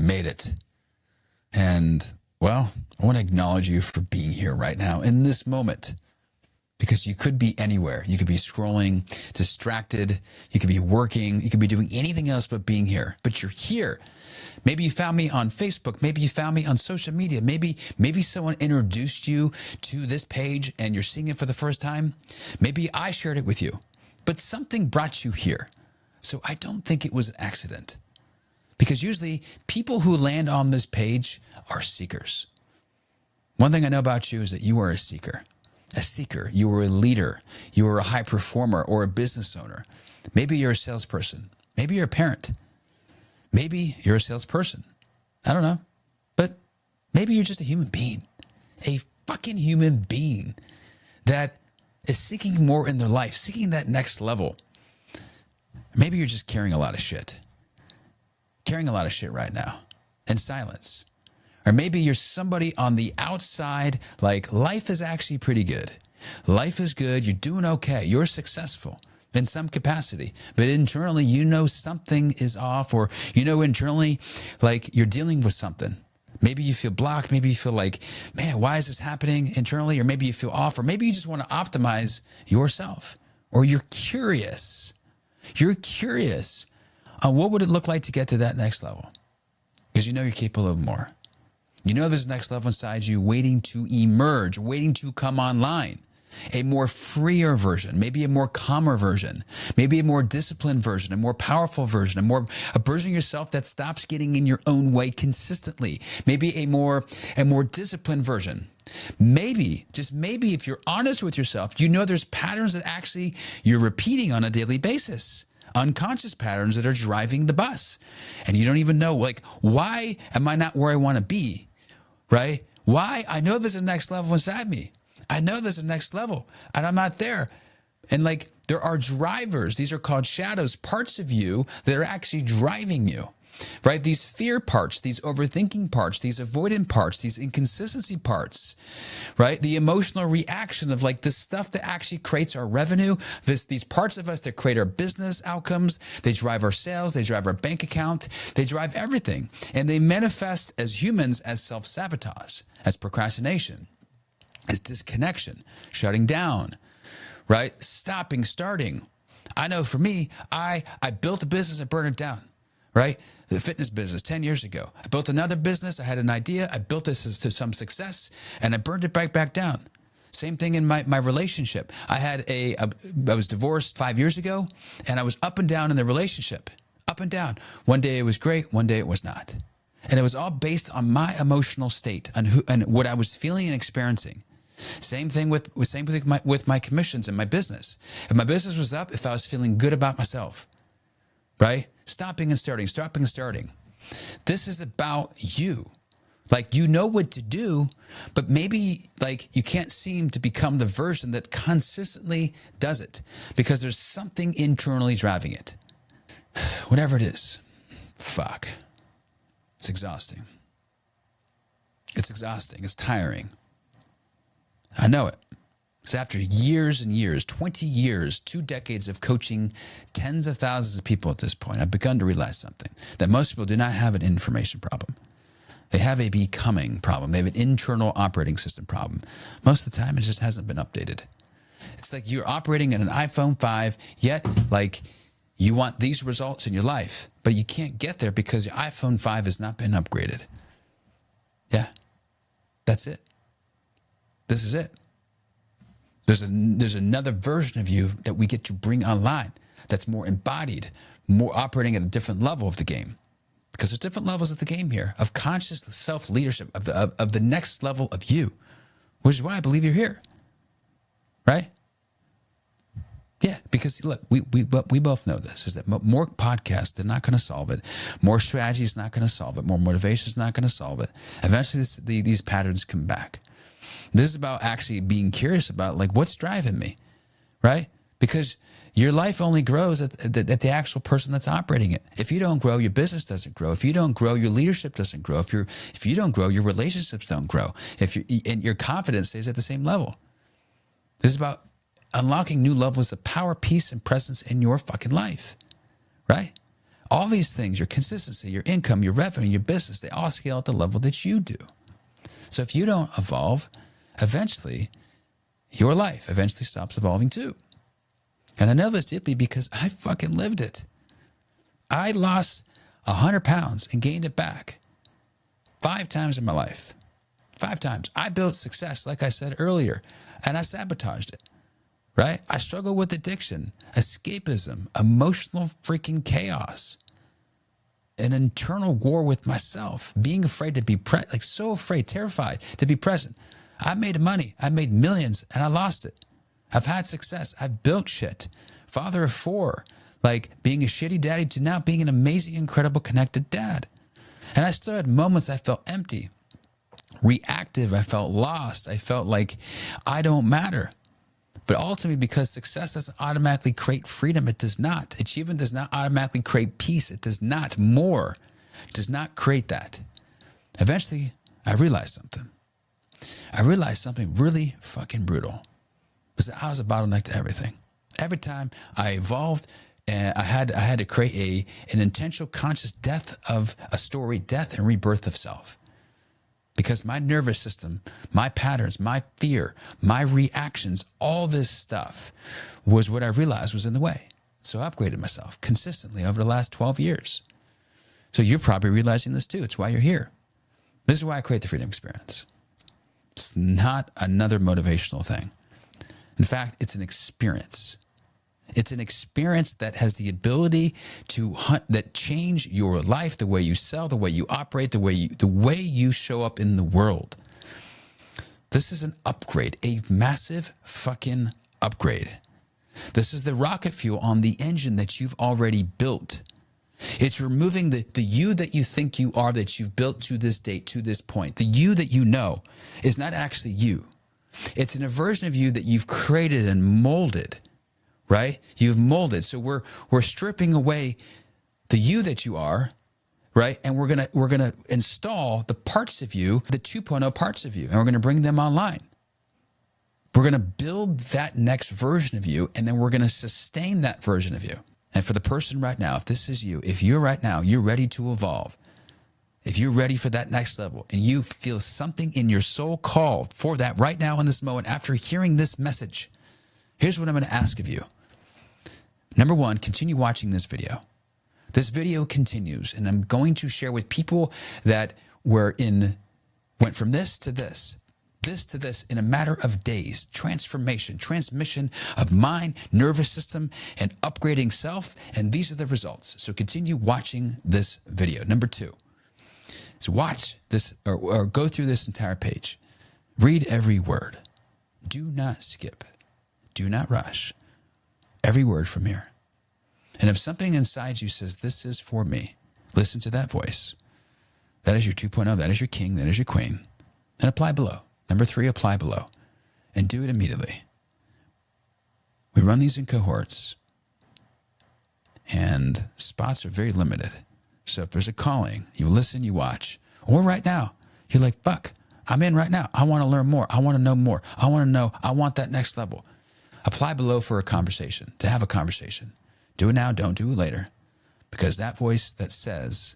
made it. And, well, I want to acknowledge you for being here right now in this moment. Because you could be anywhere. You could be scrolling, distracted. You could be working. You could be doing anything else but being here. But you're here. Maybe you found me on Facebook. Maybe you found me on social media. Maybe someone introduced you to this page and you're seeing it for the first time. Maybe I shared it with you. But something brought you here. So I don't think it was an accident. Because usually people who land on this page are seekers. One thing I know about you is that you are a seeker. A seeker. You are a leader. You are a high performer or a business owner. Maybe you're a salesperson. Maybe you're a parent. Maybe you're a salesperson. I don't know. But maybe you're just a human being. A fucking human being that is seeking more in their life, seeking that next level. Maybe you're just carrying a lot of shit. Carrying a lot of shit right now in silence. Or maybe you're somebody on the outside, like life is actually pretty good. Life is good. You're doing okay. You're successful in some capacity. But internally, you know something is off, or you know internally, like you're dealing with something. Maybe you feel blocked. Maybe you feel like, man, why is this happening internally? Or maybe you feel off. Or maybe you just want to optimize yourself. Or you're curious. You're curious on what would it look like to get to that next level. Because you know you're capable of more. You know there's a next level inside you waiting to emerge, waiting to come online. A more freer version, maybe a more calmer version, maybe a more disciplined version, a more powerful version, a version of yourself that stops getting in your own way consistently. Maybe a more disciplined version. Maybe, just maybe, if you're honest with yourself, you know there's patterns that actually you're repeating on a daily basis. Unconscious patterns that are driving the bus. And you don't even know, like, why am I not where I want to be? Right? Why? I know there's a next level inside me. I know there's a next level and I'm not there. And like, there are drivers. These are called shadows, parts of you that are actually driving you, right? These fear parts, these overthinking parts, these avoidant parts, these inconsistency parts, right? The emotional reaction of like the stuff that actually creates our revenue, these parts of us that create our business outcomes, they drive our sales, they drive our bank account, they drive everything. And they manifest as humans as self-sabotage, as procrastination, as disconnection, shutting down, right? Stopping, starting. I know for me, I built a business and burned it down. Right? The fitness business 10 years ago. I built another business. I had an idea. I built this to some success and I burned it back down. Same thing in my relationship. I was divorced 5 years ago and I was up and down in the relationship. Up and down. One day it was great. One day it was not. And it was all based on my emotional state and what I was feeling and experiencing. Same thing with my commissions and my business. If my business was up, if I was feeling good about myself, right? Stopping and starting. This is about you. Like, you know what to do, but maybe like you can't seem to become the version that consistently does it because there's something internally driving it. Whatever it is, fuck. It's exhausting. It's exhausting. It's tiring. I know it. Because after years and years, 20 years, 2 decades of coaching tens of thousands of people at this point, I've begun to realize something, that most people do not have an information problem. They have a becoming problem. They have an internal operating system problem. Most of the time, it just hasn't been updated. It's like you're operating in an iPhone 5, yet like you want these results in your life, but you can't get there because your iPhone 5 has not been upgraded. Yeah, that's it. This is it. There's another version of you that we get to bring online that's more embodied, more operating at a different level of the game. Because there's different levels of the game here, of conscious self-leadership, of the next level of you, which is why I believe you're here, right? Yeah, because look, we both know this, is that more podcasts, they're not going to solve it. More strategy is not going to solve it. More motivation is not going to solve it. Eventually, these patterns come back. This is about actually being curious about like what's driving me, right? Because your life only grows at the actual person that's operating it. If you don't grow, your business doesn't grow. If you don't grow, your leadership doesn't grow. If you don't grow, your relationships don't grow. And your confidence stays at the same level. This is about unlocking new levels of power, peace, and presence in your fucking life, right? All these things, your consistency, your income, your revenue, your business, they all scale at the level that you do. So if you don't evolve, eventually your life eventually stops evolving too. And I know this deeply because I fucking lived it. I lost 100 pounds and gained it back 5 times in my life. 5 times. I built success, like I said earlier, and I sabotaged it, right? I struggled with addiction, escapism, emotional freaking chaos, an internal war with myself, being afraid to be present, like so afraid, terrified to be present. I made money. I made millions and I lost it. I've had success. I've built shit. Father of 4, like being a shitty daddy to now being an amazing, incredible, connected dad. And I still had moments I felt empty, reactive. I felt lost. I felt like I don't matter. But ultimately, because success doesn't automatically create freedom, it does not. Achievement does not automatically create peace. It does not. More does not create that. Eventually, I realized something. I realized something really fucking brutal. Was that I was a bottleneck to everything. Every time I evolved, and I had to create an intentional, conscious death of a story, death and rebirth of self. Because my nervous system, my patterns, my fear, my reactions, all this stuff was what I realized was in the way. So I upgraded myself consistently over the last 12 years. So you're probably realizing this too. It's why you're here. This is why I create the Freedom Experience. It's not another motivational thing. In fact, it's an experience. It's an experience that has the ability to that change your life, the way you sell, the way you operate, the way you show up in the world. This is an upgrade, a massive fucking upgrade. This is the rocket fuel on the engine that you've already built. It's removing the you that you think you are, that you've built to this date, to this point. The you that you know is not actually you. It's a version of you that you've created and molded. Right? You've molded. So we're stripping away the you that you are, right? And we're gonna install the parts of you, the 2.0 parts of you, and we're gonna bring them online. We're gonna build that next version of you, and then we're gonna sustain that version of you. And for the person right now, if this is you, if you're right now, you're ready to evolve, if you're ready for that next level, and you feel something in your soul called for that right now in this moment, after hearing this message, here's what I'm gonna ask of you. Number 1, continue watching this video. This video continues, and I'm going to share with people that went from this to this to this in a matter of days. Transformation, transmission of mind, nervous system, and upgrading self, and these are the results. So continue watching this video. Number 2 is watch this or go through this entire page. Read every word. Do not skip. Do not rush. Every word from here. And if something inside you says, this is for me, listen to that voice. That is your 2.0. That is your king. That is your queen. And apply below. Number 3, apply below. And do it immediately. We run these in cohorts. And spots are very limited. So if there's a calling, you listen, you watch. Or right now, you're like, fuck, I'm in right now. I want to learn more. I want to know more. I want to know. I want that next level. Apply below for a conversation, to have a conversation. Do it now, don't do it later. Because that voice that says,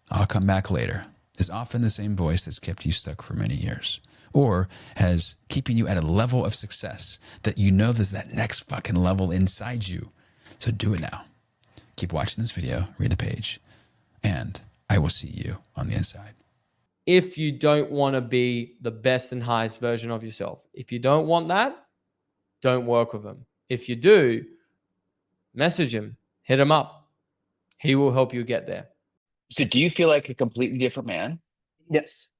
I'll come back later, is often the same voice that's kept you stuck for many years. Or has keeping you at a level of success that you know there's that next fucking level inside you. So do it now. Keep watching this video, read the page, and I will see you on the inside. If you don't want to be the best and highest version of yourself, if you don't want that, don't work with him. If you do, message him, hit him up. He will help you get there. So do you feel like a completely different man? Yes.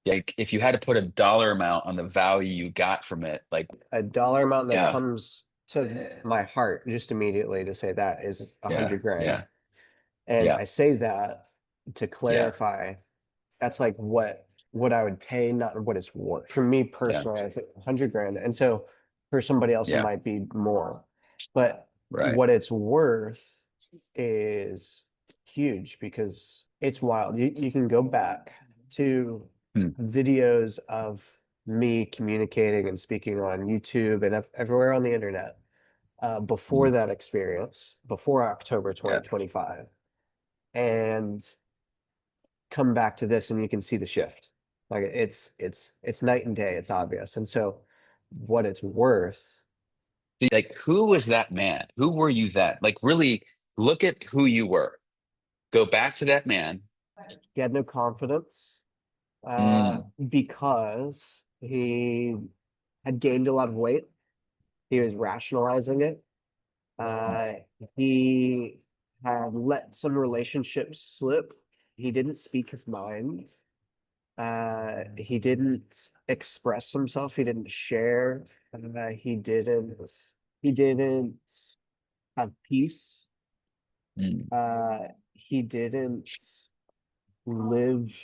Like if you had to put a dollar amount on the value you got from it, like A dollar amount that Yeah. comes to my heart just immediately to say that is $100 grand. Yeah. And Yeah. I say that to clarify, that's like what I would pay, not what it's worth. For me personally, I think $100 grand. And so for somebody else, it Yeah. might be more. But Right. what it's worth is huge because it's wild. You can go back to videos of me communicating and speaking on YouTube and everywhere on the internet before that experience, before October 2025, and come back to this, and you can see the shift. Like it's night and day. It's obvious. And so what it's worth. Like, who was that man? Who were you then? Like, really look at who you were. Go back to that man. He had no confidence Mm, because he had gained a lot of weight. He was rationalizing it. He had let some relationships slip. He didn't speak his mind. He didn't express himself. He didn't share. He didn't have peace. He didn't live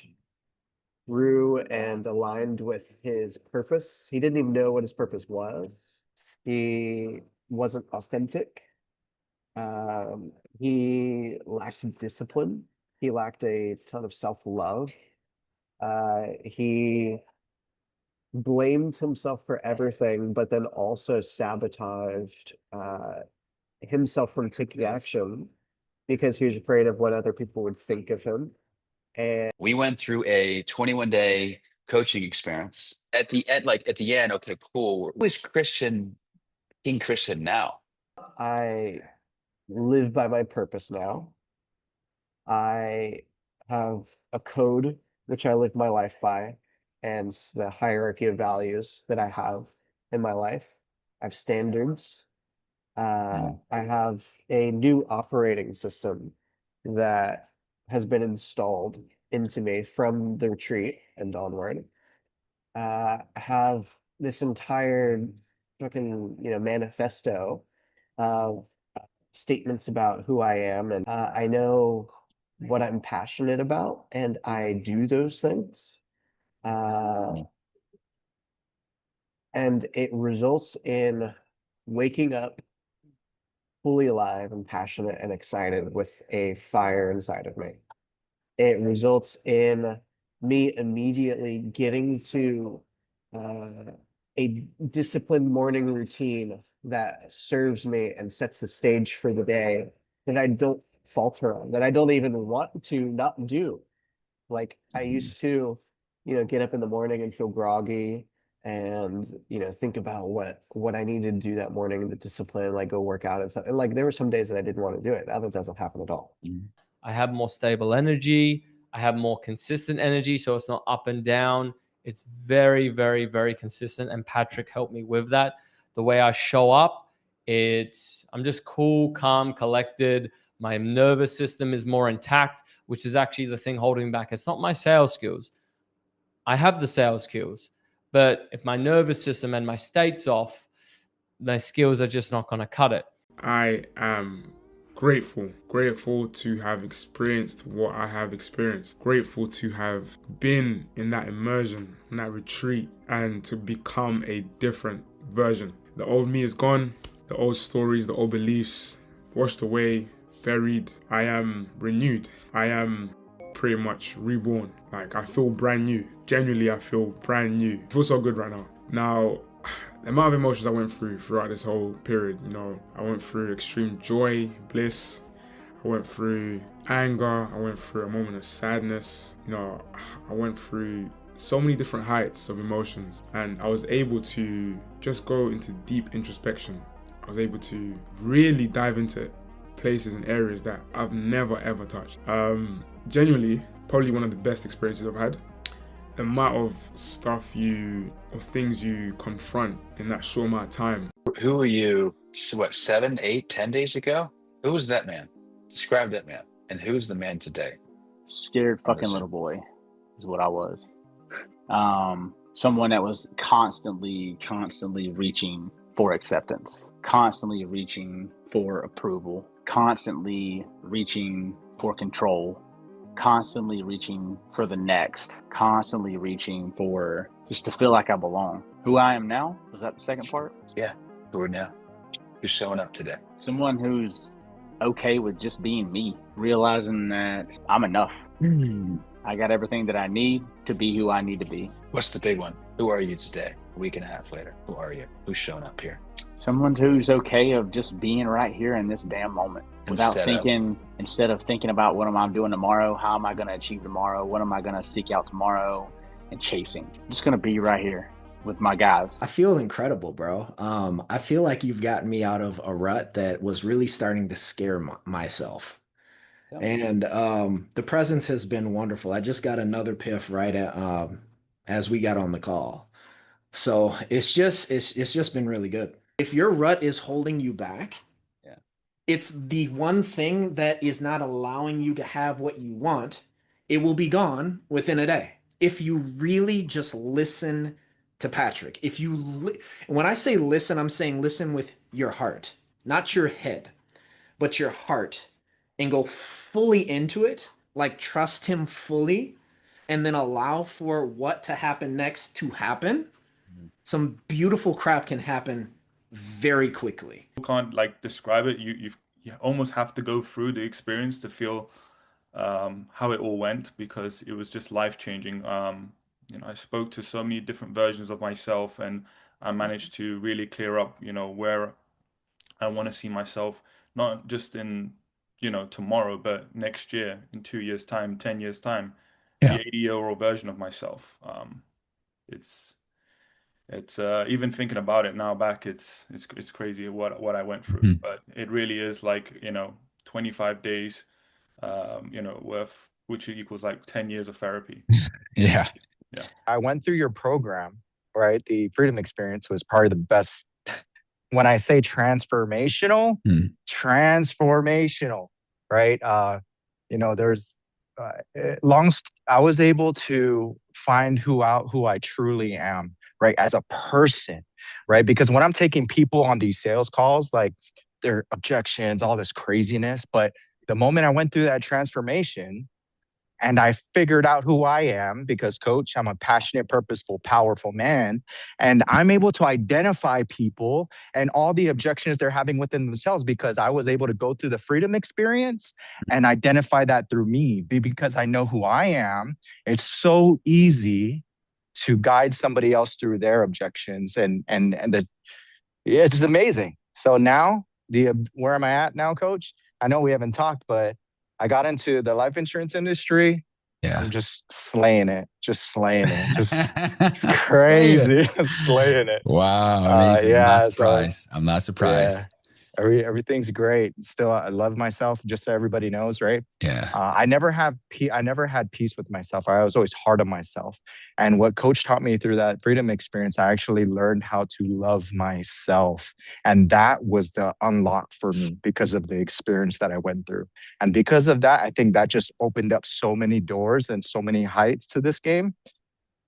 through and aligned with his purpose. He didn't even know what his purpose was. He wasn't authentic. He lacked discipline. He lacked a ton of self-love. He blamed himself for everything, but then also sabotaged himself from taking action because he was afraid of what other people would think of him. And we went through a 21-day coaching experience. At the end, okay, cool. Who is King Christian now? I live by my purpose now. I have a code which I live my life by, and the hierarchy of values that I have in my life. I have standards. I have a new operating system that has been installed into me from the retreat and onward. I have this entire fucking, manifesto of statements about who I am, and I know what I'm passionate about, and I do those things. And it results in waking up fully alive and passionate and excited with a fire inside of me. It results in me immediately getting to a disciplined morning routine that serves me and sets the stage for the day that I don't falter on, that I don't even want to not do. Like I used to, get up in the morning and feel groggy and, think about what I needed to do that morning and the discipline, like go work out and stuff. And like there were some days that I didn't want to do it. That doesn't happen at all. I have more stable energy. I have more consistent energy, so it's not up and down. It's very, very, very consistent. And Patrick helped me with that. The way I show up, I'm just cool, calm, collected. My nervous system is more intact, which is actually the thing holding me back. It's not my sales skills. I have the sales skills, but if my nervous system and my state's off, my skills are just not going to cut it. I am grateful to have experienced what I have experienced, grateful to have been in that immersion, in that retreat, and to become a different version. The old me is gone, the old stories, the old beliefs, washed away, buried. I am renewed. I am pretty much reborn. Like I feel brand new. Genuinely, I feel brand new. It feels so good right now. Now, the amount of emotions I went through throughout this whole period, I went through extreme joy, bliss. I went through anger. I went through a moment of sadness. I went through so many different heights of emotions, and I was able to just go into deep introspection. I was able to really dive into places and areas that I've never ever touched. Genuinely, probably one of the best experiences I've had. The amount of stuff or things you confront in that short amount of time. Who were you, 7, 8, 10 days ago? Who was that man? Describe that man. And who's the man today? Scared fucking little boy is what I was. Someone that was constantly reaching for acceptance, constantly reaching for approval, constantly reaching for control, constantly reaching for the next, constantly reaching for just to feel like I belong. Who I am now? Was that the second part? Yeah, who are now? Who's showing up today? Someone who's okay with just being me, realizing that I'm enough. I got everything that I need to be who I need to be. What's the big one? Who are you today? A week and a half later, who are you? Who's showing up here? Someone who's okay of just being right here in this damn moment without instead of thinking about what am I doing tomorrow, how am I going to achieve tomorrow, what am I going to seek out tomorrow, and chasing. I'm just going to be right here with my guys. I feel incredible, bro. I feel like you've gotten me out of a rut that was really starting to scare myself. And the presence has been wonderful. I just got another piff right as we got on the call. So it's just been really good. If your rut is holding you back, it's the one thing that is not allowing you to have what you want. It will be gone within a day. If you really just listen to Patrick, when I say listen, I'm saying listen with your heart, not your head, but your heart, and go fully into it, like trust him fully, and then allow for what to happen next to happen. Some beautiful crap can happen very quickly. You can't like describe it. You almost have to go through the experience to feel how it all went, because it was just life-changing. I spoke to so many different versions of myself, and I managed to really clear up, where I want to see myself, not just in, tomorrow, but next year, in 2 years' time, 10 years' time, the 80-year-old version of myself. It's even thinking about it now back, it's crazy what I went through. But it really is like 25 days worth, which equals like 10 years of therapy. Yeah. I went through your program, right? The Freedom Experience was probably the best. When I say transformational, transformational, right? There's I was able to find who I truly am, right? As a person, right? Because when I'm taking people on these sales calls, like their objections, all this craziness, but the moment I went through that transformation and I figured out who I am, because coach, I'm a passionate, purposeful, powerful man, and I'm able to identify people and all the objections they're having within themselves, because I was able to go through the Freedom Experience and identify that through me. Because I know who I am, it's so easy to guide somebody else through their objections, and it's amazing. So now where am I at now, coach? I know we haven't talked, but I got into the life insurance industry. Yeah. I'm just slaying it. Just it's crazy. Slaying it. Wow. Amazing. I'm not surprised. Yeah. Everything's great. Still, I love myself, just so everybody knows, right? Yeah. I never had peace with myself. I was always hard on myself. And what coach taught me through that Freedom Experience, I actually learned how to love myself. And that was the unlock for me because of the experience that I went through. And because of that, I think that just opened up so many doors and so many heights to this game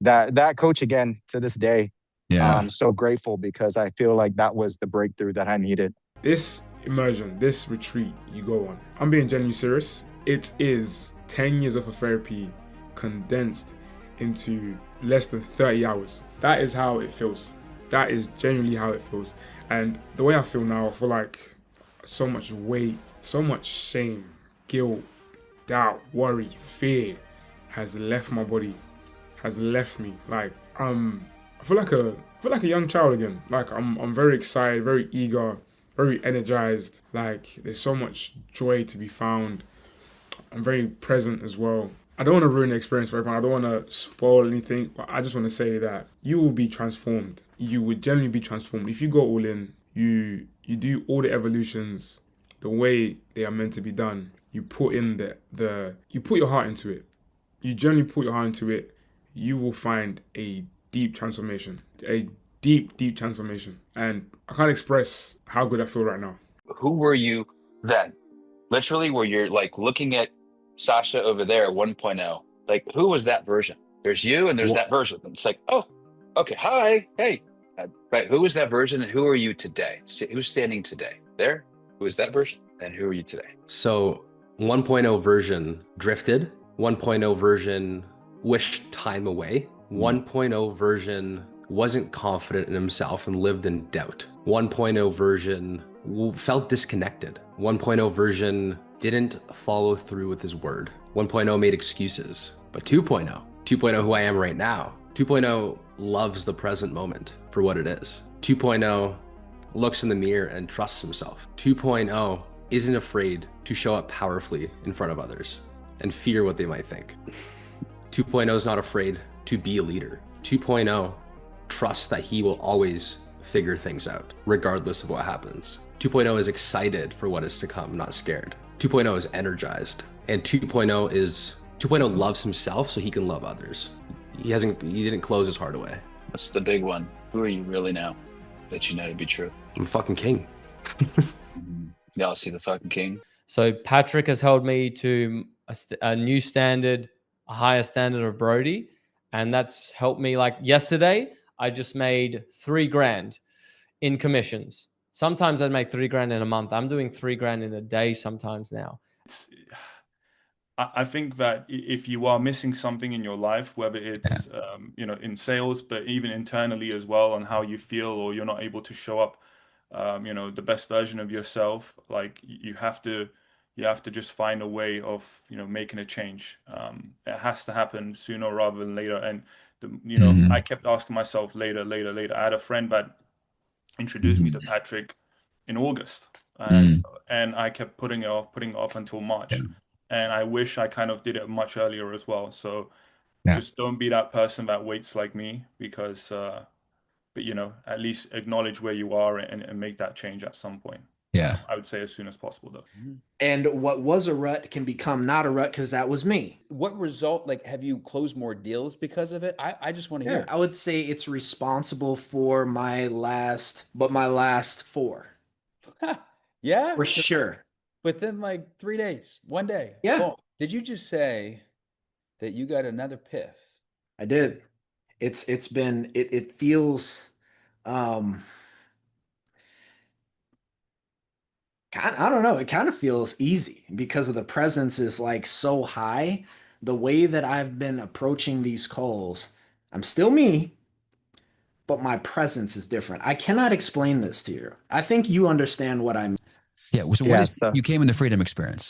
that coach, again, to this day, I'm so grateful, because I feel like that was the breakthrough that I needed. This immersion, this retreat you go on, I'm being genuinely serious. It is 10 years of therapy condensed into less than 30 hours. That is how it feels. That is genuinely how it feels. And the way I feel now, I feel like so much weight, so much shame, guilt, doubt, worry, fear has left my body, has left me. Like I feel like a young child again. Like I'm very excited, very eager, very energized. Like there's so much joy to be found. I'm very present as well. I don't want to ruin the experience for everyone. I don't want to spoil anything, but I just want to say that you will be transformed. You would generally be transformed. If you go all in, you do all the evolutions the way they are meant to be done. You put in you put your heart into it. You generally put your heart into it. You will find a deep transformation, a deep transformation. And I can't express how good I feel right now. Who were you then? Literally, where you're like looking at Sasha over there 1.0, like who was that version? There's you and there's that version. It's like, oh, okay, hi, hey, right. Who was that version and who are you today? Who's standing today? There? Who is that version and who are you today? So 1.0 version drifted. 1.0 version wished time away. 1.0 version wasn't confident in himself and lived in doubt. 1.0 version felt disconnected. 1.0 version didn't follow through with his word. 1.0 made excuses. But 2.0 who I am right now, 2.0 loves the present moment for what it is. 2.0 looks in the mirror and trusts himself. 2.0 isn't afraid to show up powerfully in front of others and fear what they might think. 2.0 is not afraid to be a leader. 2.0 trusts that he will always figure things out, regardless of what happens. 2.0 is excited for what is to come, not scared. 2.0 is energized. And 2.0 loves himself so he can love others. He didn't close his heart away. That's the big one. Who are you really now that you know to be true? I'm a fucking king. Y'all see the fucking king? So Patrick has held me to a new standard, a higher standard of Brody. And that's helped me. Like yesterday, I just made $3,000 in commissions. Sometimes I'd make $3,000 in a month. I'm doing $3,000 in a day sometimes now. I think that if you are missing something in your life, whether it's in sales, but even internally as well, on how you feel, or you're not able to show up, the best version of yourself, like you have to just find a way of making a change. It has to happen sooner rather than later. And I kept asking myself later. I had a friend that introduced me to Patrick in August, and I kept putting it off until March. And I wish I kind of did it much earlier as well. So just don't be that person that waits like me, because but at least acknowledge where you are and make that change at some point. Yeah. I would say as soon as possible, though. And what was a rut can become not a rut, because that was me. What result, like, have you closed more deals because of it? I just want to hear. I would say it's responsible for my last 4. Yeah, For sure. within like 3 days, 1 day. Yeah. Boom. Did you just say that you got another PIF? I did. It feels I don't know, it kind of feels easy because of the presence is like so high. The way that I've been approaching these calls, I'm still me, but my presence is different. I cannot explain this to you. I think you understand what I'm. Yeah. So Yeah, you came in the freedom experience.